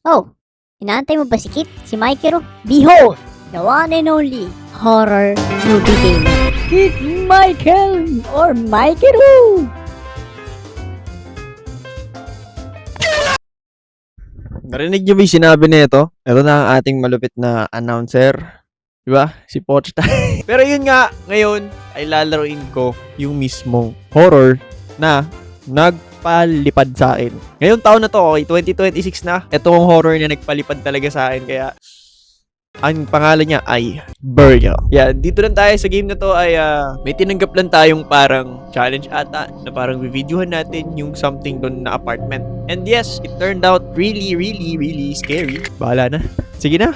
Oh, inaantay mo ba si Kit? Si Mikey? Behold, the one and only horror movie gamer. Kit Michael or Mikey. Narinig niyo ba yung sinabi nito? Ito na ang ating malupit na announcer. Diba? Si Pochta. Pero yun nga, ngayon ay lalaroin ko yung mismong horror na nagpalipad sa akin. Ngayong taon na to, okay, 2026 na. Ito ang horror na nagpalipad talaga sa akin. Kaya, ang pangalan niya ay Burial. Yan, dito lang tayo sa game na to ay may tinanggap lang tayong parang challenge ata na parang videohan natin yung something doon na apartment. And yes, it turned out really scary. Bahala na. Sige na,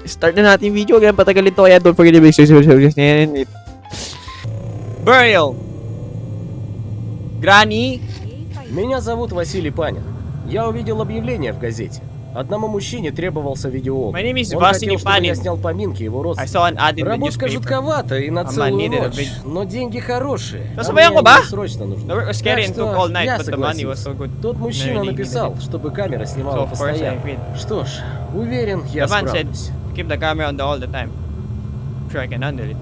start na natin yung video. Kaya patagalin to, kaya don't forget to make Burial. Granny. Меня зовут Василий Панин. Я увидел объявление в газете. Одному мужчине требовался видеообыск. My name is Он Василий хотел, чтобы я Панин. снял поминки его I родственникам. saw an ad in the Работка newspaper. жутковата и на целую needed a ночь, bit. но деньги хорошие. А Sasabayan мне ko ba? они срочно нужны. The work was scary and Так took что all night, я but the money was so согласился. good. Тот мужчина really написал, needed it. чтобы камера So снимала of course I постоянно. agreed. Что ж, уверен, я The man said, справлюсь. keep the camera on the all the time. I'm sure I can handle it.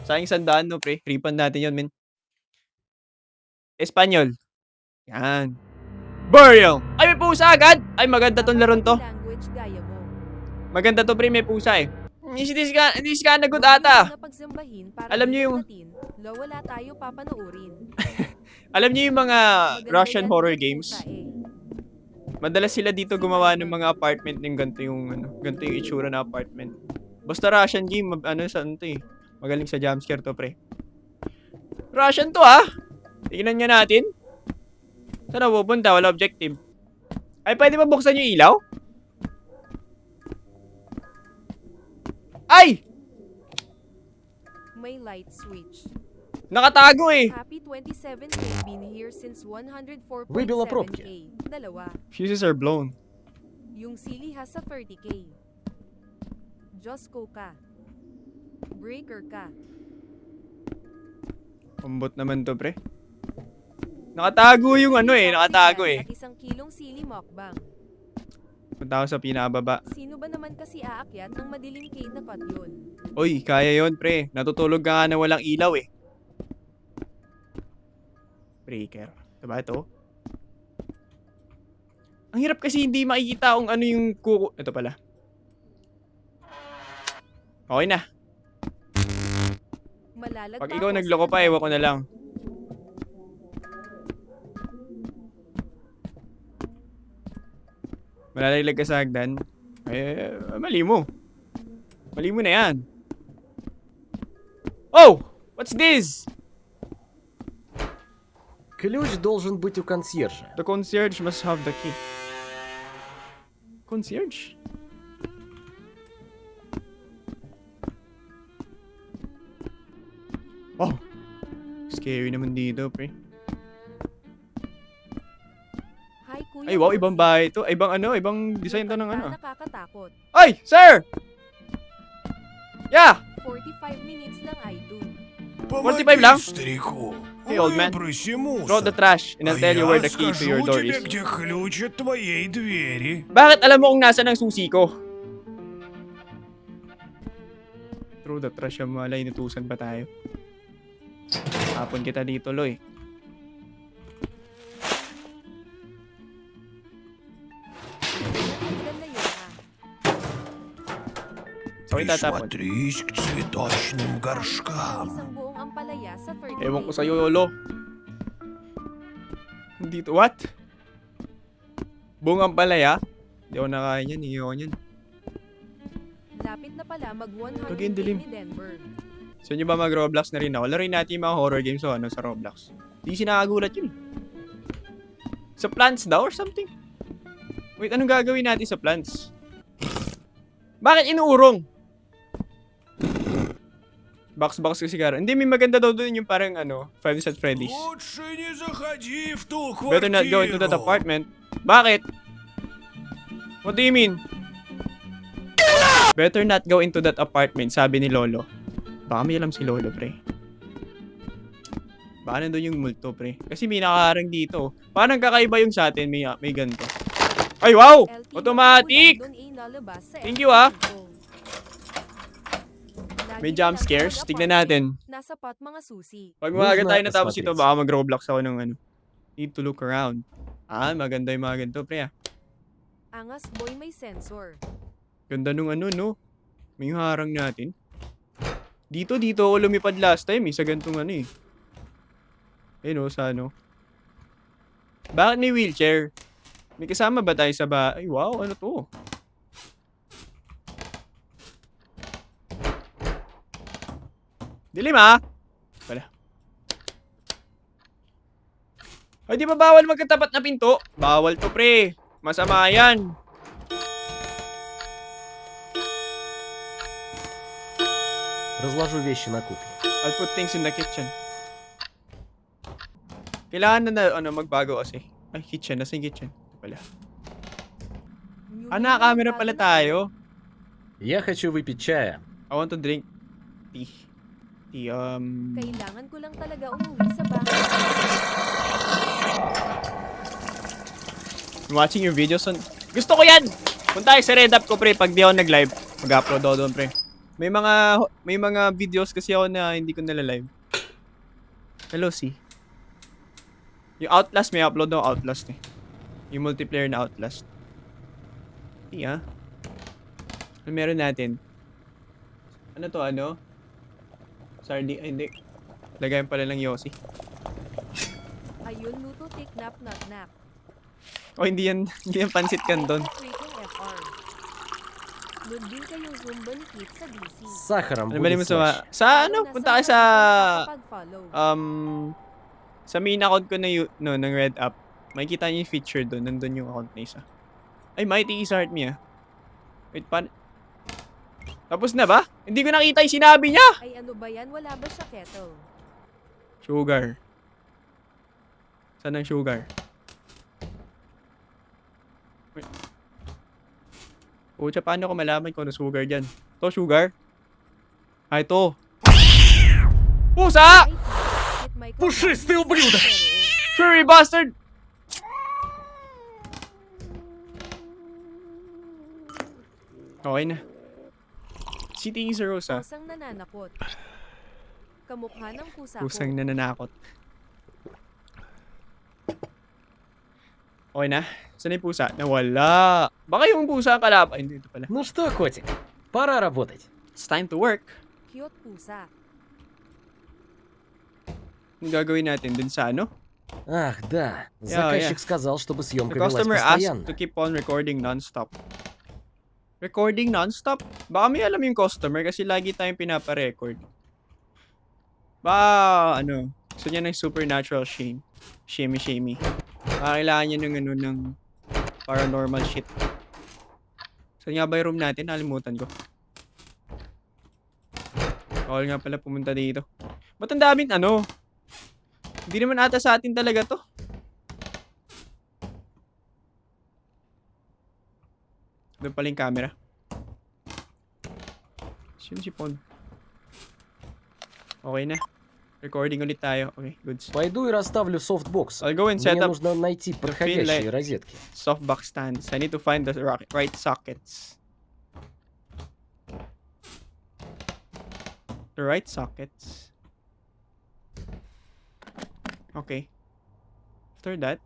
Sayang sandaan no, pre. Ripan natin yun, men. Espanyol. Yan. Burial! Ay, may pusa agad! Ay, maganda tong laron to. Maganda to, pre. May pusa eh. Hindi si Kanagot ata. Alam niyo yung... wala tayo papanoorin. Alam niyo yung mga Russian horror games? Madalas sila dito gumawa ng mga apartment ng ganito yung itsura na apartment. Basta Russian game, saan to eh. Magaling sa jumpscare to, pre. Russian to, ah! Tingnan nga natin. Saan na pupunta? Wala objective. Ay, pwede ba buksan yung ilaw? Ay! May light switch. Nakatago eh. Happy 27K been here since 104.7K. Выбила пробки. Dalawa. Fuses are blown. Yung sili has sa 30K. Josco ka. Breaker ka. Pambot naman to, pre. Nakatago yung nakatago eh. At 1 kilong sili mukbang. Punta ako sa pinababa. Sino ba naman kasi aakyat ng madilim cave na cut yun? Uy, kaya yon pre. Natutulog ka nga na walang ilaw eh. Breaker. Diba ito? Ang hirap kasi hindi makikita kung ano yung kuko. Ito pala. Okay na. Malalagpa Pag ikaw ako nagloko sa pa, ewan ko na lang. Malalaglag ka sa hagdan. Eh, mali mo. Mali mo na yan. Oh! What's this? Ключ должен быть у консьержа. The concierge must have the key. Concierge? Oh! Scary naman dito, pre. Hi, Kuya Ay, wow, Bossy. ibang bahay to. Ibang design to ng Mukhang nakakatakot. Ay, sir! Yeah! 45 minutes lang I do. 45 lang? Старику. Hey, old man. Выброси мусор. Throw the trash and I'll tell you where the key to your скажу door тебе, is. где ключ от твоей двери. Bakit alam mo kung nasa ng susi ko? Throw the trash yung malay, inutusan pa tayo. Hapon kita dito, Loy. Ganda yun Sorry, tatapon. Присмотрись к цветочным Ang горшкам. isang buong ampalaya sa 30 Ewan ko sa'yo, Lolo. Dito, what? Buong ampalaya? Hindi ako nakain yan, iyo yan. Lapit na pala mag 100 Pag yung dilim. ni Denver. So nyo ba mag-Roblox na rin ako? Laruin natin yung mga horror games sa Roblox. Di sinakagulat yun. Sa plants daw or something? Wait, anong gagawin natin sa plants? Bakit inuurong? Box ka sigara. Hindi, may maganda daw doon yung parang Five Nights at Freddy's. Лучше не заходи в ту Better not go into that квартиру. apartment. Bakit? What do you mean? Better not go into that apartment, sabi ni Lolo. Baka may alam si Lolo, pre. Baka nandun yung multo, pre. Kasi may nakaharang dito. Parang kakaiba yung sa atin, may ganito. Ay, wow! LP Automatic! doon inalabas sa Thank you, ah. FPV ko. Lagi May na jump lang scares. talaga Tignan party. natin. Nasa pot mga susi. Pag maaga Нужно tayo natapos ito, осмотреться. baka mag-Roblox ako ng ano. Need to look around. Maganda yung mga ganito, pre. Angas boy may sensor. Ganda nung ano, no? May harang natin. Dito ako lumipad last time, sa gantong ano eh. Ayun, sa ano. Bakit may wheelchair? May kasama ba tayo sa Ay, wow, ano to? Dilim, Wala. Ay, di ba bawal magkatapat na pinto? Bawal to, pre. Masama yan. Разложу вещи на кухне. I'll put things in the kitchen. Kailangan na magbago kasi. Ay, kitchen. Nasa yung kitchen? Ito pala. Naka-camera pala tayo. Я хочу выпить чая. I want to drink tea. Kailangan ko lang talaga umuwi sa bahay. I'm watching your videos on... Gusto ko yan! Punta tayo sa Red Up ko, pre. Pag di ako nag-live, mag-upload ako doon, pre. May mga videos kasi ako na hindi ko nala-live. Hello, see? Yung Outlast, may upload ako Outlast eh. Yung multiplayer na Outlast. Ano meron natin? Ano to, ano? Hindi. Lagayan pala ng Yossi. Ayun, luto tik nap knock knock. Oh, hindi yan pansit canton. Freaking FR. Doon din kayong Zumba ni Kit sa DC. С сахаром Ano ba будет mo слаще. sa ano? Punta ka sa sa main account ko na ng Red App. Makikita niyo yung feature doon. Nandun yung account na isa. Ay, Mighty Start me Wait, tapos na ba? Hindi ko nakita yung sinabi niya! Ay ano ba yan? Wala ba siya kettle? Sugar. Saan ang sugar? Wait. Pucha, paano ko malaman kung ano sugar dyan? To sugar? Ito. Pusa! Пушистый ублюдок! Furry bastard! Okay na. Si Tingin Rosa. Pusang nananakot. Kamukha ng pusa Pusang ko. nananakot. Okay na? Saan yung pusa? Nawala. Baka yung pusa ang kalap. Ay, hindi. Ito pala. Ну что, котик, пора работать. It's time to work. Cute pusa. Anong gagawin natin dun sa ano? Ах, да. Yeah, Заказчик сказал, чтобы The съемка велась customer asked постоянно. to keep on recording non-stop. Recording non-stop? Baka may alam yung customer kasi lagi tayong pinapa-record. Gusto niya ng supernatural shimmy. Kailangan niya ng paranormal shit. Saan nga ba yung room natin? Nalimutan ko. Bawal nga pala pumunta dito. Ba't ang daming Hindi naman ata sa atin talaga to. Doon pala yung camera. Sino si Pon? Okay na. Recording ulit tayo. Okay, goods. Пойду и расставлю софтбокс. I'll go and set Мне up нужно найти проходящие like- розетки. softbox stands. I need to find the right sockets. The right sockets. Okay. After that.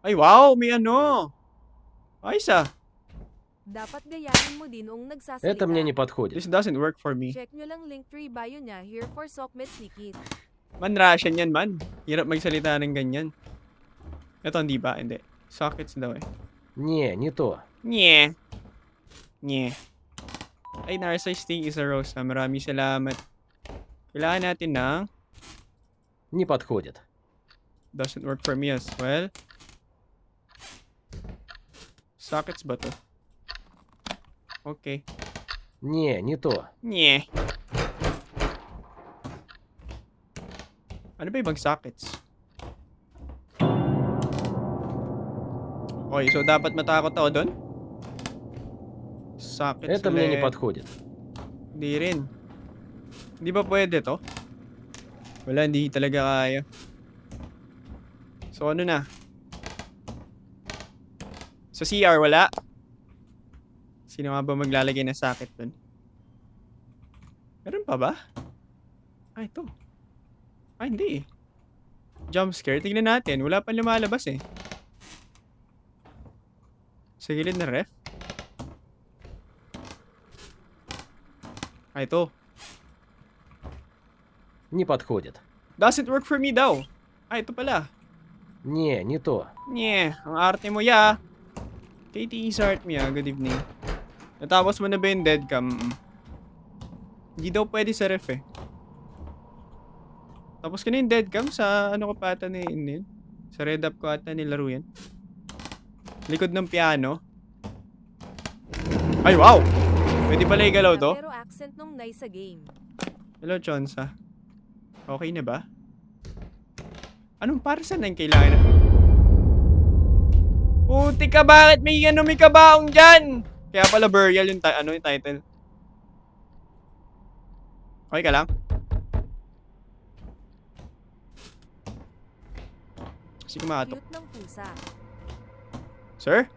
Ay, wow! May Ayos Dapat gayahin mo din ang nagsasalita. Это мне не подходит. This doesn't work for me. Check nyo lang Linktree bio niya here for Sockmets ni Kit. Man, Russian yan, man. Hirap magsalita ng ganyan. Ito, hindi ba? Hindi. Sockets daw eh. Не то. Nye. Ay, Narcissist Sting is a rose. Maraming salamat. Kailangan natin ng... Не подходит. Doesn't work for me as well. Sockets ba to? Okay. Не то. Nye. Ano ba ibang sockets? Okay, so dapat matakot ako doon? Sockets Это мне не ulit. подходит. Hindi rin. Hindi ba pwede to? Wala, hindi talaga kaya. So ano na? Sa CR, wala. Sino nga ba maglalagay ng socket dun? Meron pa ba? Ah, ito. Ah, hindi eh. Jump scare. Tingnan natin. Wala pa lumalabas eh. Sa gilid na ref. Ah, ito. Не подходит. Doesn't work for me daw. Ah, ito pala. Не то. Nye, ang arte mo ya. KTE sa art mo ya. Good evening. Natapos mo na ba yung dead cam? Hindi daw pwede sa ref eh. Tapos ka na yung dead cam sa ano ko pa ata ni Inil. Sa red up ko ata nilaro yan. Likod ng piano. Ay wow! Pwede pala igalaw to? Pero accent nung nice sa game. Hello Chonsa. Okay na ba? Anong para saan ang kailangan na? Puti ka, bakit may kabaong dyan? Kaya pala burial yung, yung title. Okay ka lang? Kasi kumatok. Cute ng pusa. Sir?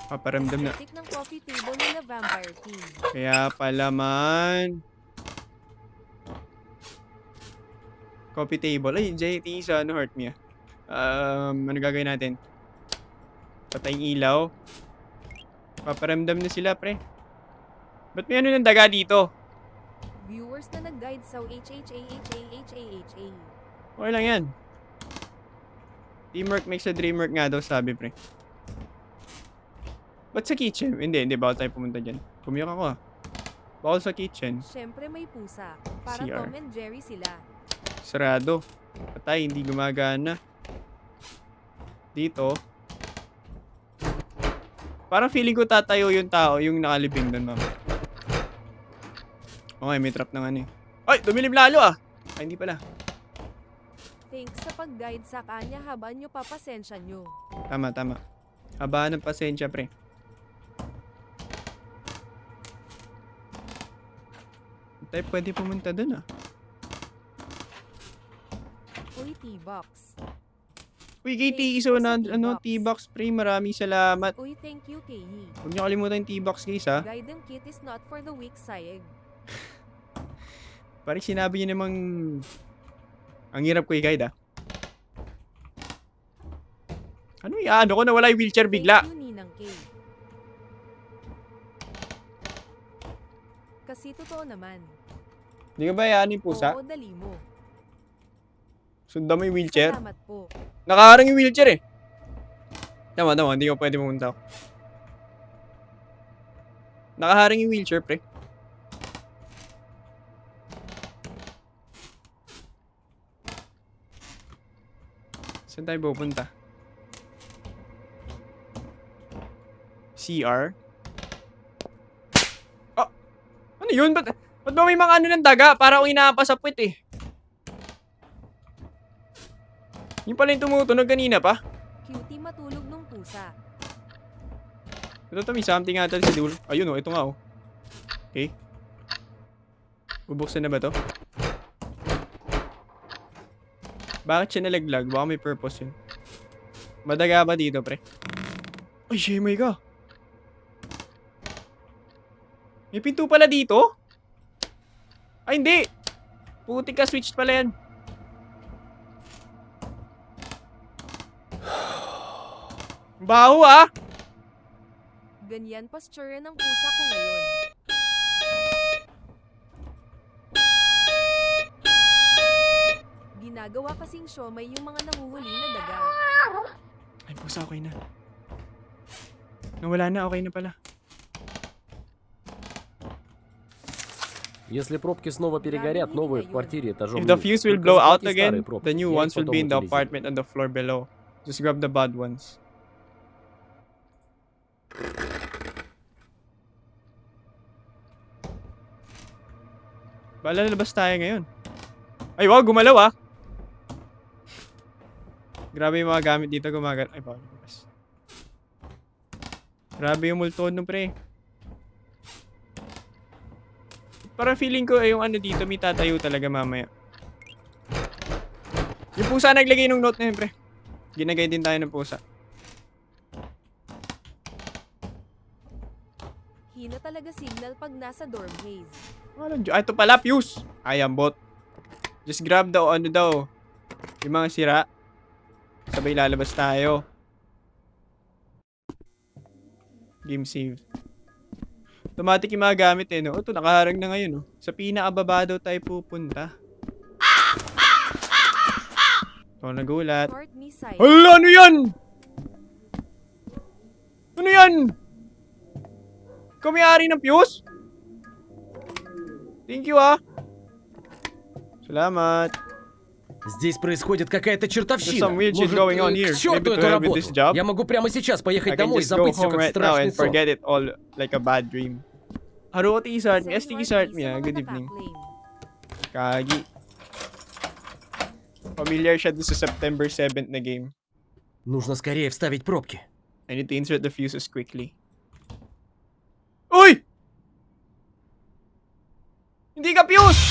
Paparamdam na. Aesthetic ng coffee table nila Vampire King. Kaya pala man. Coffee table. Ay, JT sa ano hurt me. Ano gagawin natin? Patayong ilaw. Paparamdam na sila, pre. Ba't may ano ng daga dito? Viewers na nag-guide sa HHAHAHAHA. Okay lang yan. Teamwork makes a dream work nga daw, sabi, pre. Ba't sa kitchen? Hindi. Bawal tayo pumunta dyan. Pumiyak ako ah. Bawal sa kitchen. Siyempre may pusa. Para CR. Tom and Jerry sila. Sarado. Patay, hindi gumagana. Dito. Parang feeling ko tatayo yung tao, yung nakalibing doon, ma'am. Okay, may trap ng ano eh. Ay, dumilim lalo ah! Ay, hindi pala. Thanks sa pag-guide sa kanya habang nyo papasensya nyo. Tama. Habaan ng pasensya, pre. Tayo pwede pumunta doon ah. Uy, T-Box. Uy, KT, so na, T-Box, pre, maraming salamat. Uy, thank you, Kehi. Huwag niyo kalimutan yung T-Box, guys, ha? Guide kit is not for the weak sayeg. Parang sinabi niyo namang ang hirap ko i-guide, ah. Ano yan? Ano ko nawala yung wheelchair bigla? Thank you, Ninang K. Kasi totoo naman. Hindi ka ba yan yung pusa? Oo, dali mo. Sundan mo yung wheelchair? Salamat po. Nakaharang yung wheelchair eh. Tama, hindi ko pwede pumunta. Nakaharang yung wheelchair, pre. Saan tayo pupunta? CR? Oh! Ano yun? Ba't ba may mga ano ng daga? Para akong inaapasapwit eh. Yung pala yung tumutunog kanina pa. Cutie matulog nung pusa. Ito may something ata sa dulo. Ayun oh, ito nga oh. Okay. Bubuksan na ba to? Bakit siya nalaglag? Baka may purpose yun. Madaga ba dito, pre? Ay, shemay ka. May pinto pala dito? Ay, hindi. Puti ka, switched pala yan. Baho ah! Ganyan posture ng pusa ko ngayon. Ginagawa kasing siomay yung mga nanguhuli na daga. Ay, pusa, okay na. Nawala na, okay na pala. Если пробки снова перегорят, новые в квартире этажом If the ниже. fuse will Только blow out захвати again, старые пробки. the new Я их ones will потом be in the утилизирую. apartment on the floor below. Just grab the bad ones. Bala, lalabas tayo ngayon. Ay, wow, gumalaw ah. Grabe yung mga gamit dito gumagal. Ay, bawal lumabas. Grabe yung multod no, pre. Parang feeling ko yung ano dito, may tatayo talaga mamaya. Yung pusa naglagay ng note na yun, pre. Ginagay din tayo ng pusa. Hina talaga signal pag nasa dorm haze. Ito pala, fuse. I am bot. Just grab the, ano daw, yung mga sira. Sabay lalabas tayo. Game save. Automatic yung mga gamit eh, no? Ito, nakaharang na ngayon, no? Sa pinakababa daw tayo pupunta. Ito, nagulat. Heart missile. Hala, ano yan? Ano yan? Ikaw may-ari ng fuse? Thank you, ah. Salamat. Здесь происходит какая-то чертовщина. There's some weird shit going on here. К черту Maybe to эту help with работу. this job, Я могу прямо сейчас I поехать can домой, just go забыть все home как right now страшный and сон. forget it all like a bad dream. Haruti Isart me. ST Isart me, ah. Good evening. Kagi. Familiar siya dun sa September 7th na game. Нужно скорее вставить пробки. I need to insert the fuses quickly. Uy! Hindi ka fuse!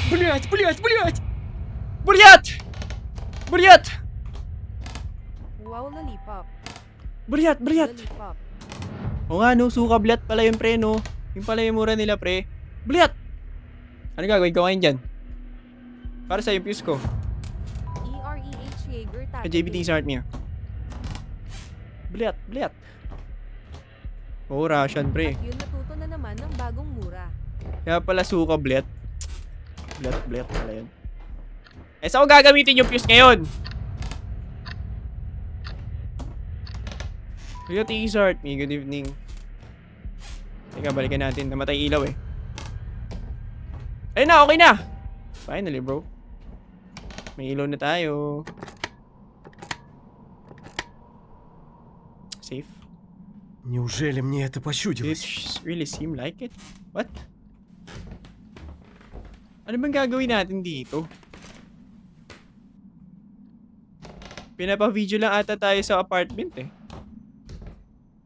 Блять, блять, блять! Buryat! Buryat! Wow, lollipop. Buryat! Buryat! Lollipop. O nga no, suka blyat pala yung pre no. Yung pala yung mura nila pre. Buryat! Ano gagawin ko ngayon dyan? Para sa yung fuse ko. EREH Jaeger Kay JBT Isart me. Bulyat! Buryat! Oo, Russian pre. At yun natuto na naman ng bagong mura. Kaya pala suka blyat. Blyat pala yun. Eh, saan ko gagamitin yung fuse ngayon? Kuya T-Sart me, good evening. Teka, balikan natin. Namatay ilaw eh. Ayun na, okay na! Finally, bro. May ilaw na tayo. Safe. Неужели мне это почудилось? This really seem like it? What? Ano bang gagawin natin dito? Pinapa-video lang ata tayo sa apartment eh.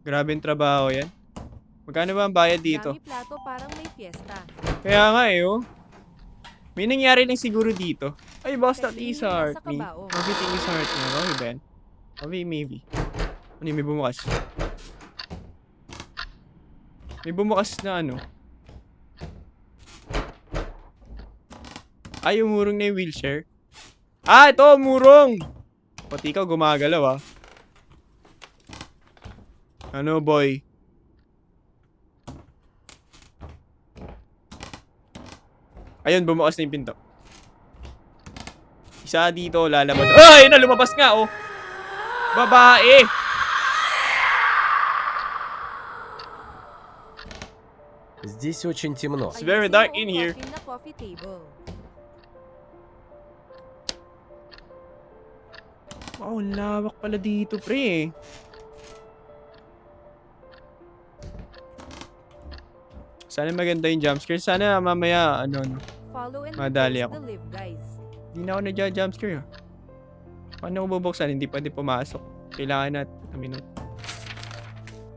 Grabe yung trabaho yan. Magkano ba ang bayad dito? Dami plato parang may fiesta. Kaya nga eh oh. May nangyari lang siguro dito. Ay, basta Pwede T-Sart nasa me. kabao. Maybe T-Sart me. Okay, Ben. Okay, maybe. Ano yung may bumukas? May bumukas na ano. Ay, umurong na yung wheelchair. Ah, ito, umurong! Pati ikaw gumagalaw ah. Ano, boy? Ayun, bumukas na yung pinto. Isa dito, lalabas. Ay, na, lumabas nga, oh! Babae! Здесь очень темно. It's very Ayusin dark mo in ang here. coffin na coffee table. Wow, ang lawak pala dito, pre. Sana maganda yung jumpscare. Sana mamaya, ano, no. Follow and Madali repost ako. the live, guys. Hindi na ako nagja-jumpscare, ah. Paano ko bubuksan? Hindi pwede pumasok. Kailangan natin. Aminot.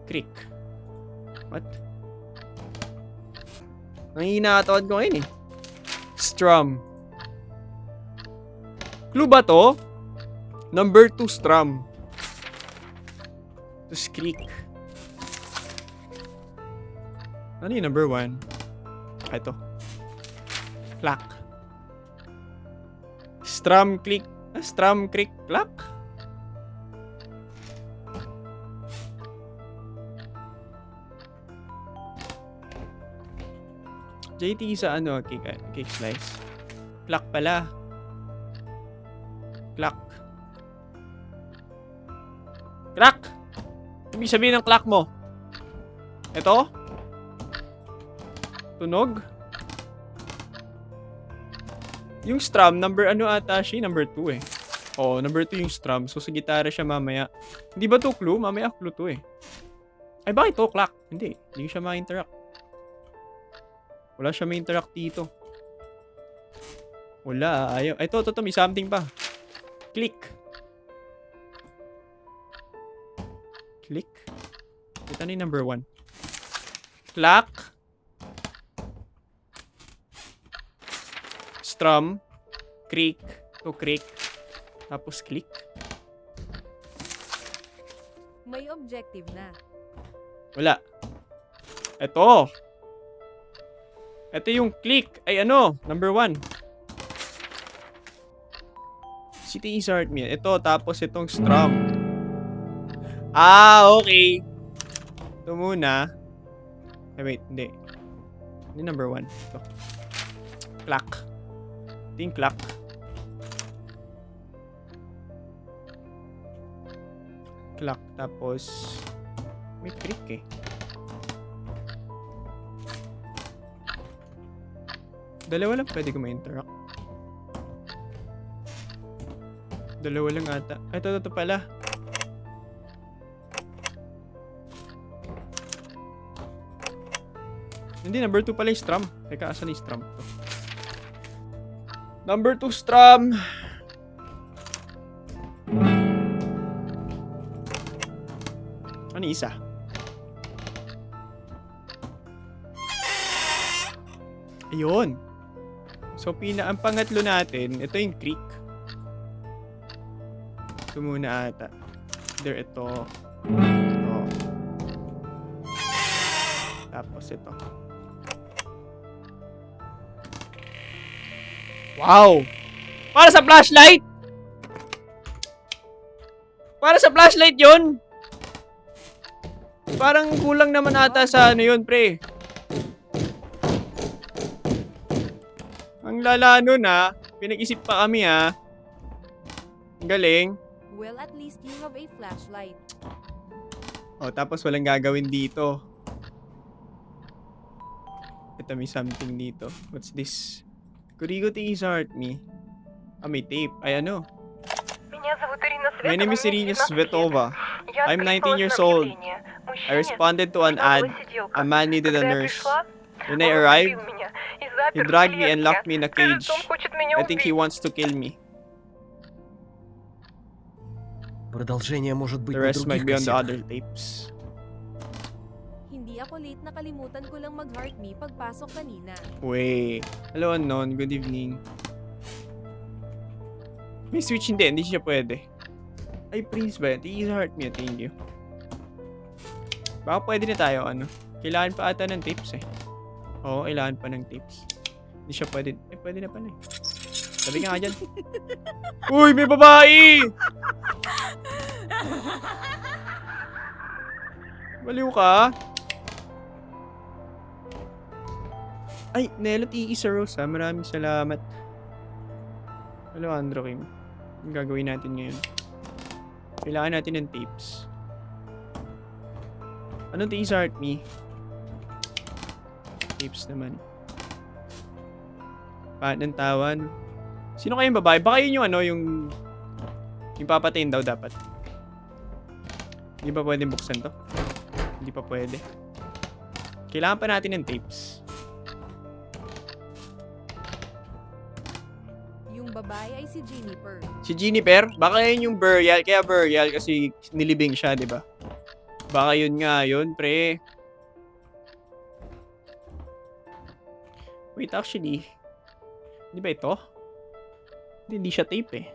Creek. What? Nanginakatawan ko ngayon, eh. Strum. Clue ba to? Number 2 strum. Tapos creek. Ano yung number 1? Ito. Clock. Strum click. Strum creek clock? JT sa ano, cake slice. Clock pala. Clock. Clock! Ibig sabihin ng clock mo. Ito? Tunog? Yung strum, number ano ata siya? Number 2 eh. Oo, number 2 yung strum. So, sa gitara siya mamaya. Hindi ba to clue? Mamaya clue to eh. Ay, bakit to? Clock? Hindi. Hindi siya ma-interact. Wala siya ma-interact dito. Wala. Ayaw. Ay, ito. May something pa. Click. Click. Ito na yung number 1. Clock. Strum. creek, to creek, tapos click. May objective na. Wala. Ito. Ito yung click. Ay ano, number 1. City is art me. Ito, tapos itong strum. Ah, okay. Ito muna. Ay, wait, hindi. Hindi number 1. Ito. Clock. Ito yung clock. Clock, tapos may click eh. Dalawa lang pwede ko ma-interact. Dalawa lang ata. Ito pala. Hindi, number 2 pala yung strum. Teka, asan yung strum? Ito. Number 2 strum. Ano isa? Ayun. So, ang pangatlo natin, ito yung creek. Ito muna ata. There, ito. Ito. Tapos ito. Wow! Para sa flashlight! Para sa flashlight yun! Parang kulang naman ata sa ano yun, pre. Ang lala nun ha. Pinag-isip pa kami ha. Ang galing. Well, at least you have a flashlight. Oh, tapos walang gagawin dito. Ito, may something dito. What's this? Kurigo is art me. Ah, may tape. Ay, ano? My name is Irina Svetova. I'm 19 years old. I responded to an ad. A man needed a nurse. When I arrived, he dragged me and locked me in a cage. I think he wants to kill me. Продолжение может быть The на rest might других be on the кассетах. other tapes. Hindi ako late, nakalimutan ko lang mag-heart me pagpasok kanina. Wait. Hello, unknown. Good evening. May switch hindi siya pwede. Ay, Prince ba? Please heart me. Thank you. Baka pwede na tayo, ano? Kailangan pa ata ng tips eh. Oo, kailangan pa ng tips. Hindi siya pwede. Eh, pwede na pala eh. Sabi nga dyan. Uy, may babae! Baliw ka? Ay, Nelot Iisa Rosa. Maraming salamat. Hello, Andro Kim. Ang gagawin natin ngayon? Kailangan natin ng tapes. Anong Iisa Art Me? Tapes naman. Ng tawan. Sino kayong babae? Baka yun yung ano, yung papatayin daw dapat. Hindi pa pwedeng buksan to? Hindi pa pwede. Kailangan pa natin ng tapes. Yung babae ay si Jennifer. Si Jennifer? Baka yun yung burial. Kaya burial kasi nilibing siya, di ba? Baka yun nga yun, pre. Wait, actually. Di ba ito? Hindi siya tape eh.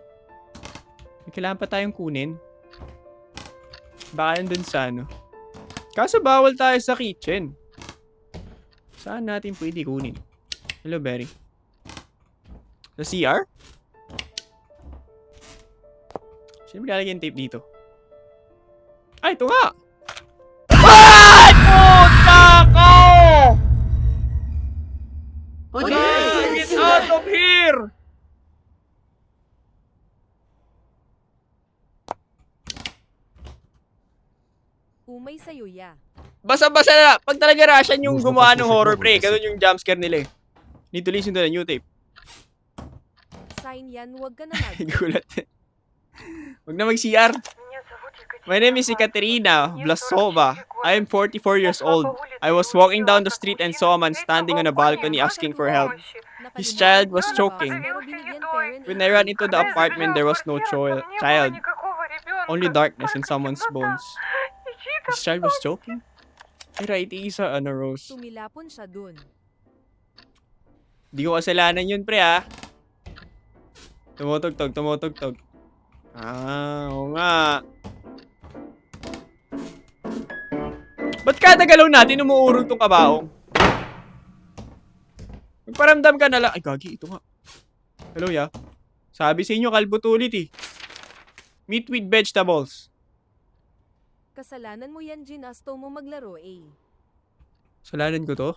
May kailangan pa tayong kunin. Baka yun dun sa ano. Kaso bawal tayo sa kitchen. Saan natin pwede kunin? Hello, Berry. Sa CR? Sino ba lalagyan yung tape dito? Ay, ito nga! Ay! Puta ko! Get out of here! Umay sa'yo ya. Basa-basa na. Pag talaga Russian yung Нужно gumawa ng послушать horror новую pre, кассету. ganun yung jumpscare nila eh. Need to listen to the new tape. Sign yan, huwag ka na mag. Gulat. Huwag na mag-CR. My name is Ekaterina Vlasova. I am 44 years old. I was walking down the street and saw a man standing on a balcony asking for help. His child was choking. Pero binigyan parent. When I ran into the apartment, there was no child. Only darkness and someone's bones. His child was choking? Ay, right, isa, ano, Rose. Tumilapon siya dun. Di ko kasalanan yun, pre, ha? Tumutugtog. Ah, oo nga. Ba't kada galaw natin umuurong tong kabaong? Magparamdam ka na lang. Ay, gagi. Ito nga. Hello, ya. Sabi sa inyo, kalbo to ulit eh. Meat with vegetables. Kasalanan mo yan, Ginasto mo maglaro eh. Kasalanan ko to?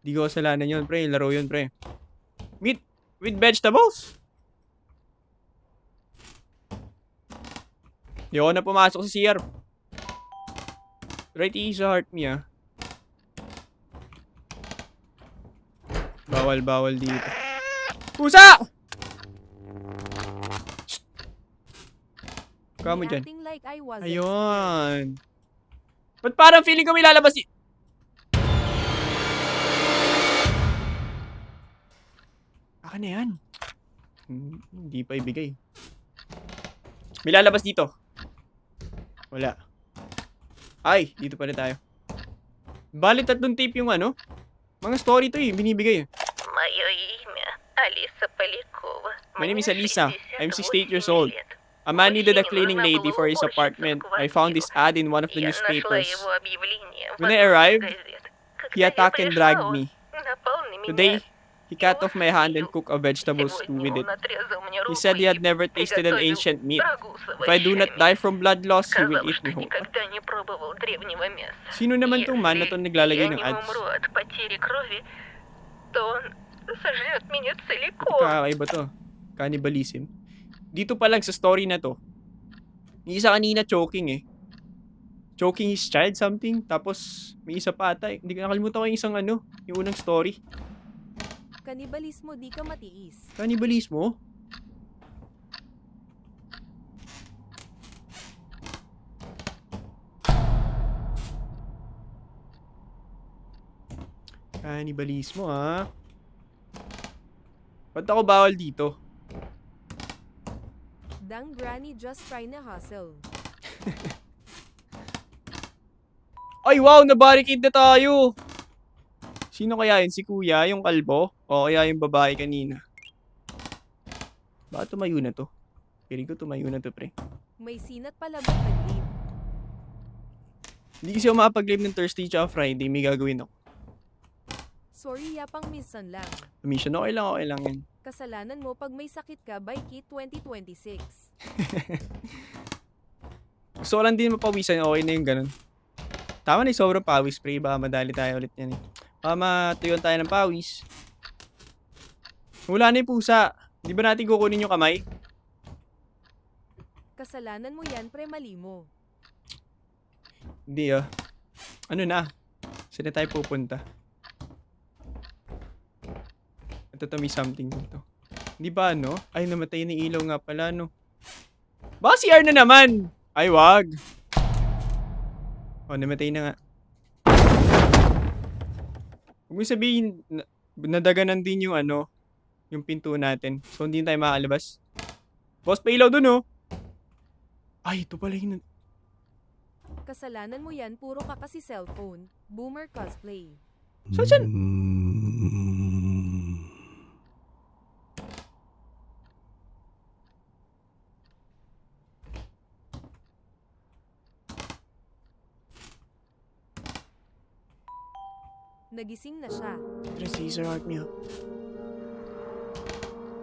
Di ko kasalanan yun, pre. Laro yun, pre. Meat with vegetables? Di ako na pumasok sa CR. Right easy heart me, ah. Bawal dito. Pusa! Shh! Kamo dyan. Acting like I wasn't Ayun. Ba't parang feeling ko may lalabas Akin na yan. Hindi pa ibigay. May lalabas dito. Wala. Ay, dito pala tayo. Bali, 3 tape yung ano. Mga story to eh, binibigay eh. Мое имя Алиса Полякова. My name is Alisa. I'm 68 years old. A man needed a cleaning lady for his apartment. I found this ad in one of the newspapers. When I arrived, he attacked and dragged me. Today, he cut off my hand and cooked a vegetable stew with it. He said he had never tasted an ancient meat. If I do not die from blood loss, he will eat me whole. Sino naman tong man na to naglalagay ng ads? Kakaiba to. Cannibalism. Dito pa lang sa story na to. Yung isa kanina choking eh. Choking his child something. Tapos may isa pa ata eh. Hindi ko nakalimutan ko yung isang ano. Yung unang story. Kanibalismo di ka matiis. Cannibalismo? Cannibalismo ha. Ba't ako bawal dito? Dang granny just trying to hustle. Ay wow, nabarricade na tayo. Sino kaya yun? Si kuya, yung kalbo? O kaya yung babae kanina? Baka tumayo na to? Piling ko tumayo na to, pre. May sinat pala ba pag-leave? Hindi kasi ako makapag-live ng Thursday tsaka Friday. May gagawin ako. Sorry, yapang minsan lang. Mission, okay lang yan. Kasalanan mo pag may sakit ka by Kit 2026. Gusto ko lang din mapawisan. Okay na yung ganun. Tama na yung sobrang pawis, pre. Baka madali tayo ulit yan eh. Baka matuyuan tayo ng pawis. Wala na yung pusa. Di ba natin kukunin yung kamay? Kasalanan mo yan, pre, mali mo. Hindi ah. Ano na? Saan na tayo pupunta? Ito may something dito. Hindi ba ano? Ay, namatay na ilaw nga pala, no? Baka CR na naman! Ay, wag! Oh, namatay na nga. Huwag mo sabihin, nadaganan din yung ano, yung pinto natin. So, hindi tayo makakalabas. Boss, pa ilaw dun, oh! Ay, ito pala yung... Kasalanan mo yan, puro ka kasi cellphone. Boomer cosplay. So, dyan? Nagising na siya. Caesar Art Meal.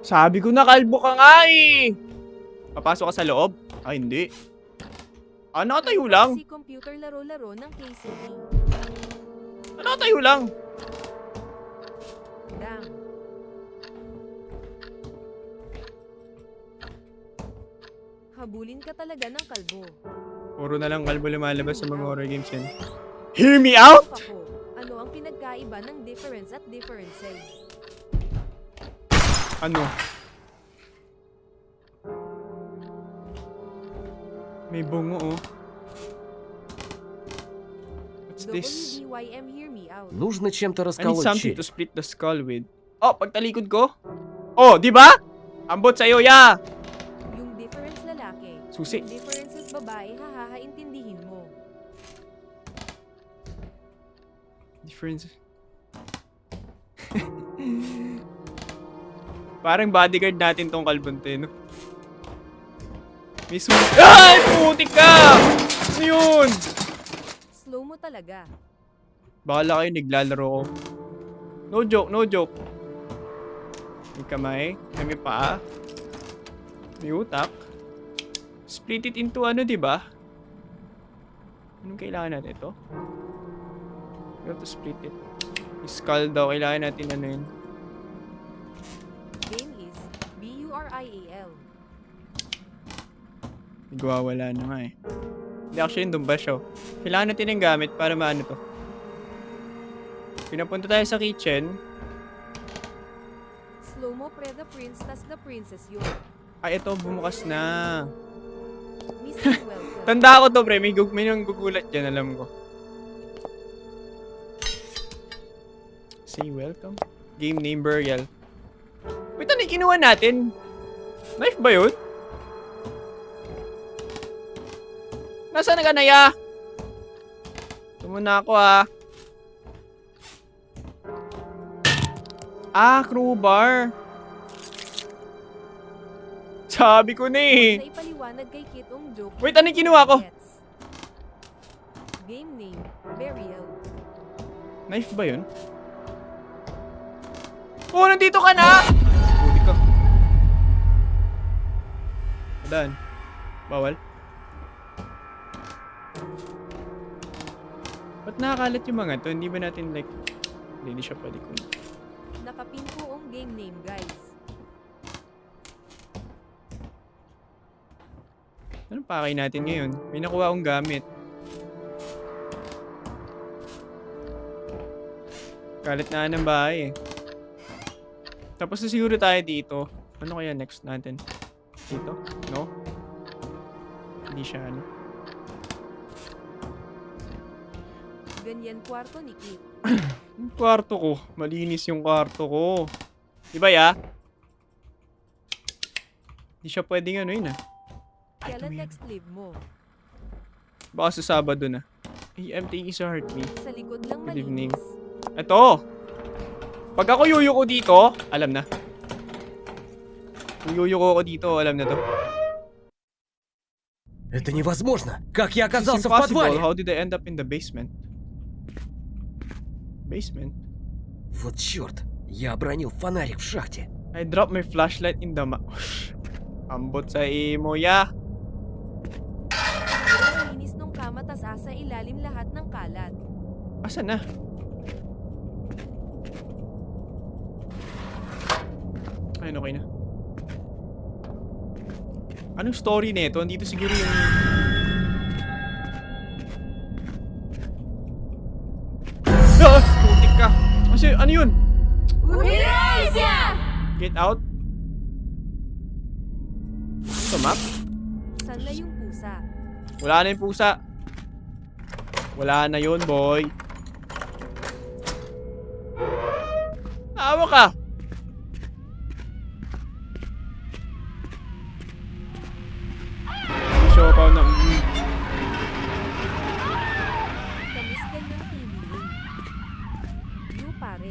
Sabi ko na, kalbo ka nga eh! Papasok ka sa loob? Ay, hindi. Ah, nakatayo lang. Si computer laro-laro ng KCP. Nakatayo lang. Dang. Habulin ka talaga ng kalbo. Puro na lang kalbo lumalabas sa mga horror games yan. Hear me out! Ako, ano ang pinagkaiba ng difference at differences? Ano? May bungo oh. What's this? WDYM, hear me out. Нужно чем-то I need расколоть something to череп. split the skull with. Oh, pagtalikod ko? Oh, di ba? Ambot sa'yo, ya! Yung difference lalaki. Susi. Yung differences babae, hahaintindihin mo. Difference. Parang bodyguard natin tong kalbunte, no? May Ay! Putik ka! Ano yun? Slow mo talaga. Bahala kayo, naglalaro ko. No joke, no joke. May kamay, may paa, may utak. Split it into ano, diba? Anong kailangan natin ito? We have to split it. Skull daw, kailangan natin ano yun. Game is BURIAL. Nagwawala na nga eh. Hindi, actually, doon ba siya? Kailangan natin ng gamit para maano to. Pinapunta tayo sa kitchen. Slow mo pre the prince tas the princess yun. Ay, ito, bumukas na. Mr. Welcome. Tanda ko to, pre. May nang gugulat dyan, alam ko. Say welcome. Game name, burial. Wait, ano yung kinuha natin? Knife ba yun? Nasaan na ka, Naya? Tumuna ako, ah. Ah, crowbar. Sabi ko na eh. Na ipaliwanag kay Kit ang joke. Wait, ano yung kinuha ko? Gets. Game name, burial. Knife ba yun? Oh, nandito ka na! Huli ka. Adaan. Bawal. Ba't nakakalat yung mga to? Hindi ba natin like... Hindi siya pwede kung... Nakapin ko ang game name, guys. Anong pakay natin ngayon? May nakuha akong gamit. Kalat na ng bahay eh. Tapos na siguro tayo dito. Ano kaya next natin? Dito? No? Hindi siya ano. Ganyan kwarto ni Kit. Yung kwarto ko. Malinis yung kwarto ko. Diba ya? Hindi siya pwedeng ano yun ah. Kailan next live mo? Baka sa Sabado na. Hey, I'm taking sa heartbeat. Sa likod lang Good evening. malinis. Ito! Pag ako yuyuko dito, alam na. Kung yuyuko ako dito, alam na to. Это невозможно! Как я It's оказался в impossible. подвале? How did I end up in the basement? Basement? Вот черт! Я обронил фонарик в шахте. I dropped my flashlight in the Ambot sa imo, ya. Ang linis nung kama tas asa ilalim lahat ng kalat. Asan na? Ayun, okay na. Anong story nito? Andito siguro yung... Ah! Putik ka! Kasi, ano yun? Get out? Ito, map? Saan na yung pusa? Wala na yung pusa. Wala na yun, boy. Awa ka! Show pa na... Kamis ganyang TV room. You pare.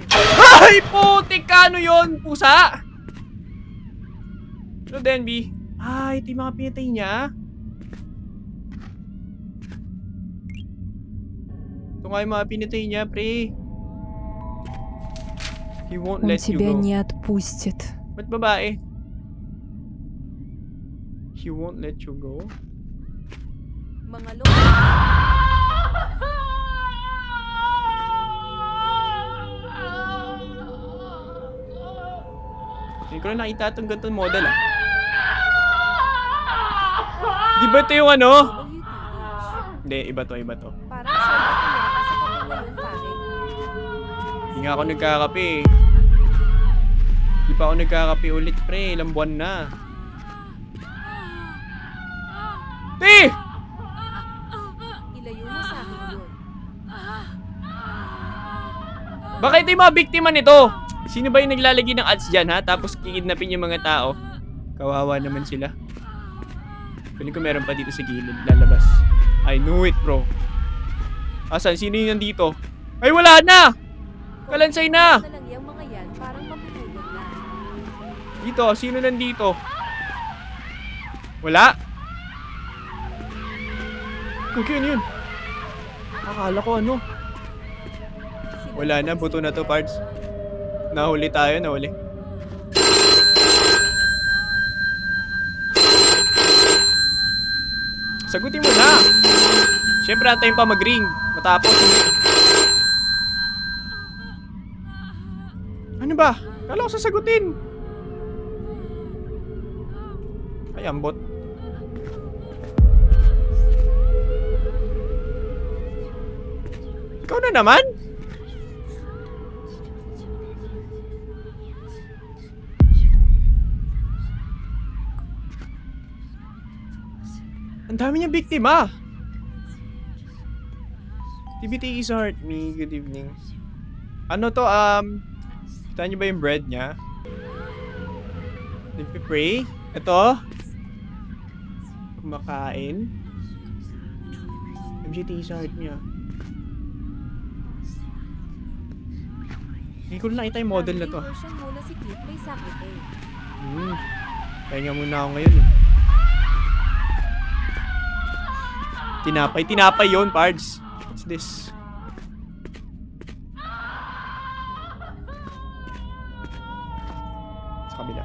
Ay, putik ka! Ano yun? Pusa? Ano, Denby? Ay, ito yung mga pinatay niya. Ito nga yung mga pinatay niya, pre. He won't Он let you тебя go. не отпустит. Ba't babae? He won't let you go? Mga lo... Hindi ko na nakita itong ganitong model ah. Di ba ito yung ano? WTH. Hindi, iba to, iba to. Parang siya na pinaka sa kape ngayon pare. Hindi nga ako nagkakape eh. Hindi pa ako nagkakape ulit pre, ilang buwan na. Ti! Ilayo mo sa akin yun. Baka ito yung mga biktima nito. Sino ba yung naglalagay ng ads dyan ha? Tapos kikidnapin yung mga tao. Kawawa naman sila. Piling ko meron pa dito sa gilid. Lalabas. I knew it bro. Asan? Sino yung nandito? Ay wala na! Kalansay na! Na lang yung mga yan parang mapupulog na. Dito, sino nandito? Wala? Okay, ano yun? Akala ko ano. Wala na, buto na to, parts. Nahuli tayo, nahuli. Sagutin mo na! Siyempre, antayin pa mag-ring. Matapos. Ano ba? Kala ko sasagutin. Ay, ambot. Ikaw na naman? Ang dami niyang biktima. TBT is heart me. Good evening. Ano to, kita niyo ba yung bread niya? Nagpipray. Ito. Kumakain. MGT is heart niya. Hindi ko nakita yung model na to. Version muna si Clip may sakit eh. Pahinga muna ako ngayon eh. Tinapay yun, Pards. What's this? Sa kabila.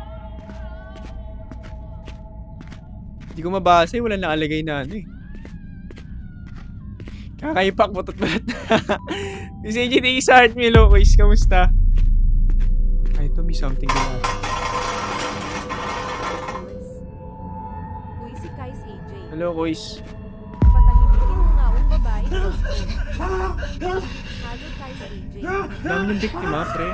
Hindi ko mabasa eh. Walang nakalagay na ano eh. Kakaipak, butot-butot. Miss AJT, Sart Milo, quiz, kamusta? Ay, ito may something na. Uy, si Kais AJ. Hello, quiz. Patahimikin mo nga ang babae. Halo Kais AJ. Dami ng biktima, pre.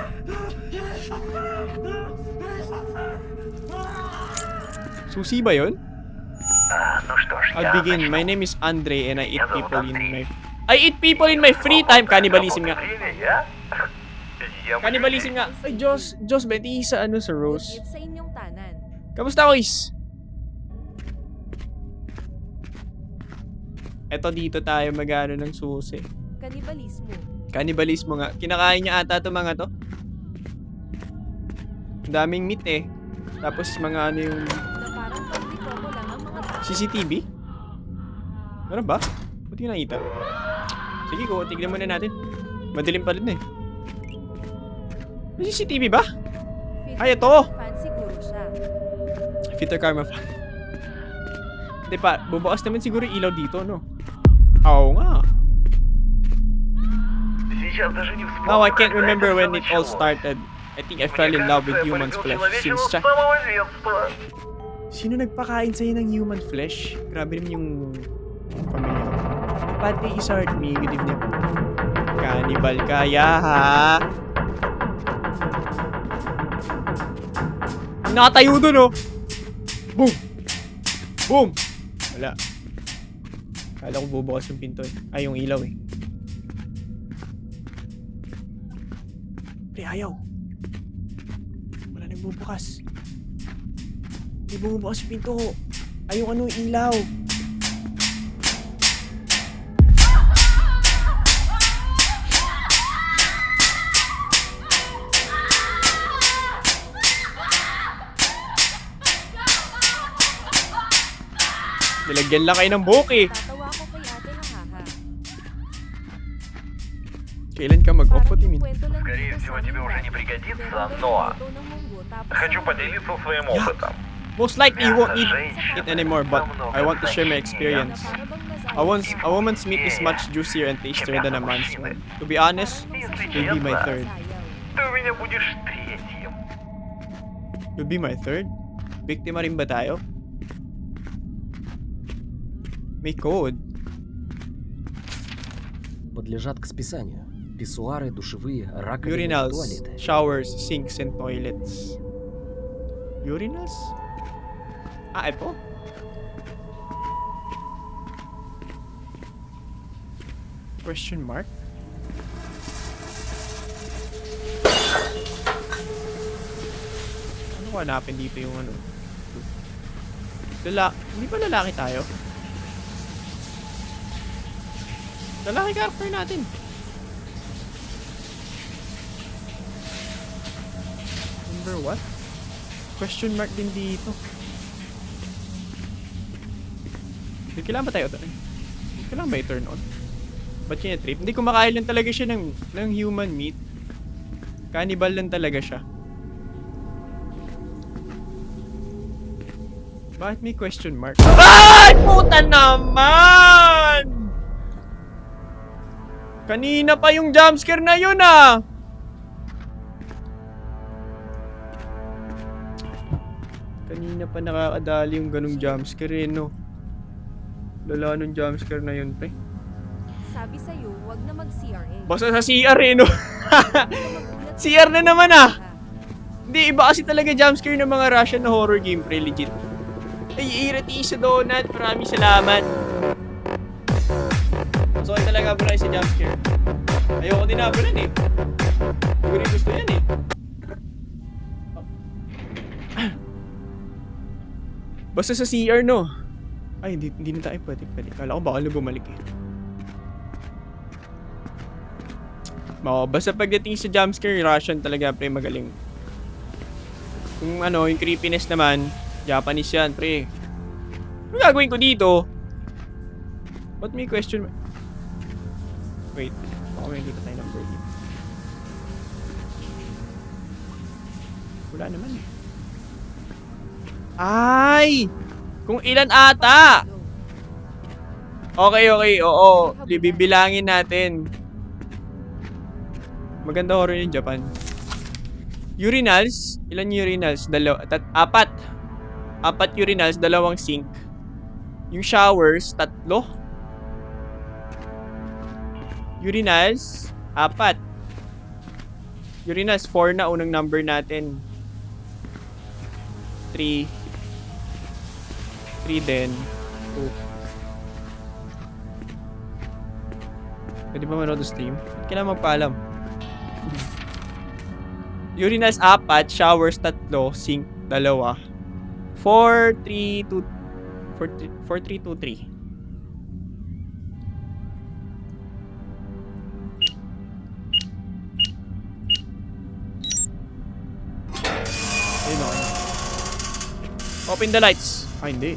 Susi ba yun? I'll begin. My name is Andre and I eat people in my free time. Cannibalism nga. Cannibalism nga. Ay, Diyos, benti sa ano sa Rose. Sa inyong tanan. Kamusta, Kois? Eto, dito tayo mag-ano ng susi. Kanibalismo. Cannibalismo nga. Kinakain niya ata ito mga to. Ang daming meat eh. Tapos mga ano yung Na parang pagdikomo lang ang mga tao. CCTV? Ano ba? Buti ko nakita. Sige ko, tignan muna natin. Madilim pa rin eh. May CCTV ba? Ay, ito! Fan siguro siya. Fitter Karma fan. Hindi pa, bubukas naman siguro yung ilaw dito, no? Oo nga. Now I can't remember when it all started. I think I fell in love with human's flesh since Sino nagpakain sa'yo ng human flesh? Grabe naman yung pamilya ko. Pati isart me, good evening. Cannibal kaya, ha? Nakatayo dun, oh! Boom! Boom! Wala. Kala ko bubukas yung pinto, eh. Ay, yung ilaw, eh. Pre, ayaw. Wala nang bubukas. Hindi bumubukas yung pinto. Ayaw ano yung ilaw. Nilagyan lang kayo ng buhok eh. Tatawa ko kay ate hahaha. Kailan ka mag-off? What do you mean? Скорее всего, тебе уже не пригодится, но Хочу поделиться своим опытом. Most likely you won't need it anymore, but I want to share my experience. A woman's meat is much juicier and tastier than a man's one. To be honest, you'll be my third. Ты у меня будешь третьим. You'll be my third? Biktima rin ba tayo? May code. Подлежат к списанию. Писсуары, душевые, раковины, Urinals, туалеты. showers, sinks, and toilets. Urinals? Ah, ito? Question mark? Ano ko hanapin dito yung ano? Hindi ba lalaki tayo? Lalaki character natin. Number what? Question mark din dito. Kailangan ba tayo ito? Kailangan ba i-turn on? Ba't kaya trip? Hindi, kumakain lang talaga siya ng human meat. Cannibal lang talaga siya. Bakit may question mark? Ay! Puta naman! Kanina pa yung jumpscare na yun ah! Kanina pa nakakadali yung ganung jumpscare eh, no? Lala nung jumpscare na yun, pre. Sabi sa'yo, wag na mag-CRA. Basta sa CR eh, no? CR na naman ah! Hindi, iba kasi talaga jumpscare ng mga Russian na horror game, pre, legit. Ay, irati sa donut. Maraming salamat. So, talaga bro sa jumpscare. Ayoko din na bro eh. Siguro gusto yan eh. Basta sa CR, no? Ay, hindi na tayo pwede. Kala ko baka bumalik eh. Basta pagdating sa jumpscare, Russian talaga, pre, magaling. Kung ano, yung creepiness naman, Japanese yan, pre. Ano gagawin ko dito? Ba't may question? Wait, baka may kita tayo ng bird. Wala naman eh. Ay! Kung ilan ata! Okay, oo. Bibilangin natin. Maganda horror yung Japan. Urinals? Ilan urinals? Apat. Apat urinals, 2 sink. Yung showers, 3. Urinals, 4. Urinals, 4 na unang number natin. 3 din. 2. Pwede ba manood ng stream? Kailangan magpaalam. Urinals, 4. Showers, 3. Sink, 2. 4323. Ayun ako. Open the lights. Ay, hindi.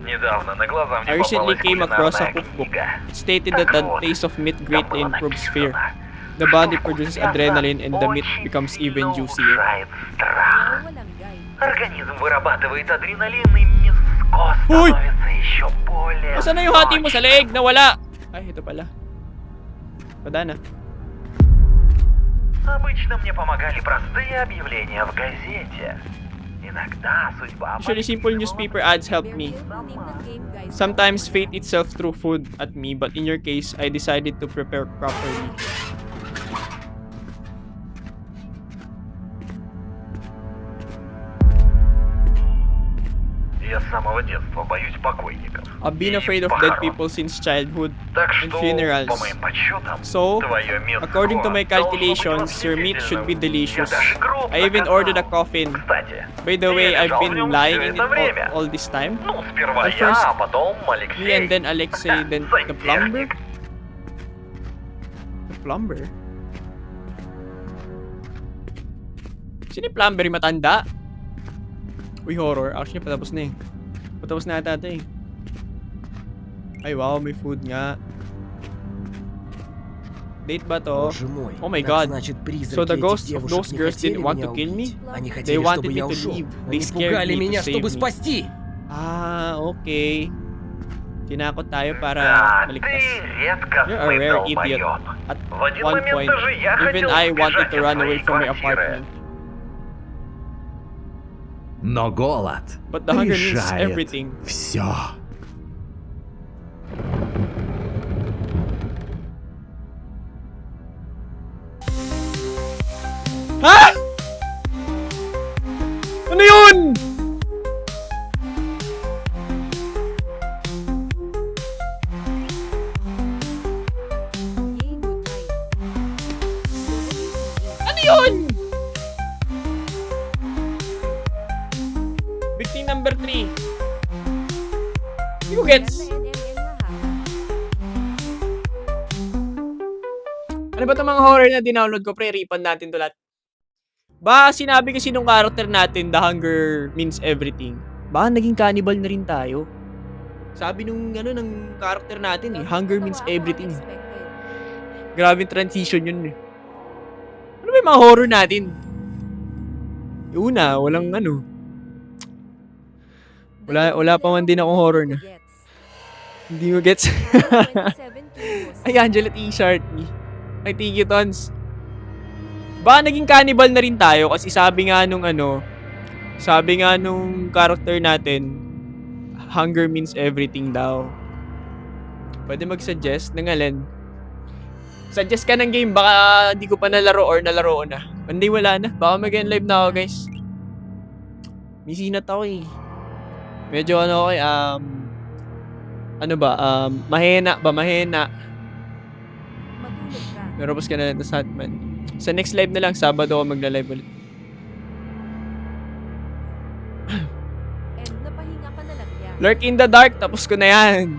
Недавно на глаза I мне recently попалась came across a кулинарная cookbook. книга. It stated that the taste of meat greatly improves fear. The body produces adrenaline and the meat becomes even juicier. Внушает страх. Walang guide. Организм вырабатывает адреналин, и мяско Ой! становится еще более Asa na yung hati mo sa leeg? Nawala! Ay, ito pala. Wala na. Обычно мне помогали простые объявления в газете. Иногда судьба... Usually, simple newspaper ads help me. Name ng game, guys. Sometimes fate itself threw food at me, but in your case, I decided to prepare properly. Я с самого детства боюсь покойников. I've been И afraid of dead people since childhood Так and что, funerals. по моим подсчетам, So, твое мясо according to my должно быть calculations, your meat should be восхитительным. delicious. Я даже гроб I even заказал. ordered a coffin. Кстати, By the way, я I've лежал в been нем lying всё in это it время. all this time. Ну, сперва At я, first, а потом Алексей. Me and then Alexei, then the plumber. The plumber? Sino yung plumber? Yung matanda? Uy, horror. Actually, patapos na eh. Patapos na ata ito eh. Ay, wow. May food nga. Date ba to? Боже мой. Oh my так God. Значит, призраки So the этих ghosts of девушек those не girls хотели didn't want меня to kill me? убить. Они They хотели, wanted чтобы me я to ушел. leave. They Они scared пугали me to меня, save чтобы me. спасти. Ah, okay. Tinakot tayo para Да, maligtas. ты редкостный You're a rare idiot. долбоёб. At В один one момент point, даже я even хотел I wanted сбежать to из run away своей from my квартиры. apartment. Но голод But the hunger means решает everything. все. Ha? Ano yun? Yay, good night. Ano yun? Victim number 3. You gets. Ano ba itong mga horror na dinownload ko? Pre, refund natin to lahat. Ba, sinabi kasi nung character natin, the hunger means everything. Baka naging cannibal na rin tayo. Sabi nung ng character natin hunger means everything. Grabe transition yun eh. Ano ba yung mga horror natin? Yung una, walang Wala pa man din akong horror na. Hindi mo gets. Ay, Angela T-shirt. Ay, thank you, Tons. Baka naging cannibal na rin tayo kasi sabi nga nung character natin, hunger means everything daw. Pwede mag-suggest ng alin. Suggest ka ng game, baka hindi ko pa nalaro or nalaro na. Hindi, wala na. Baka mag-end live na ako, guys. Misinat ako eh. Medyo mahina. Matulog ka. Meron ka na lang sa Hatman. Sa next live na lang, Sabado ako magla-live ulit. And napahinga ka na lang yan. Lurk in the Dark, tapos ko na yan.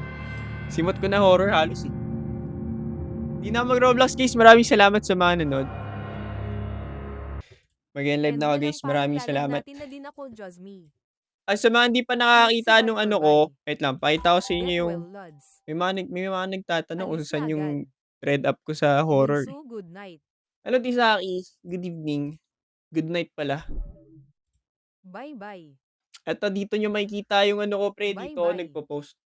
Simot ko na horror halos eh. Di na mag-Roblox guys, maraming salamat sa mga nanood. Mag-end live And na ako yan guys, ang maraming paalala salamat. natin na din ako, Josme. Ay, sa mga hindi pa nakakita nung wait lang, pakita ko sa inyo Get yung, well, Lods. may mga nagtatanong kung Alis saan na yung agad. thread up ko sa horror. Bunso, good night. Hello Tisaki, good evening. Good night pala. Bye-bye. Eto, dito nyo makikita yung ko pre, dito ako Bye-bye. nagpo-post.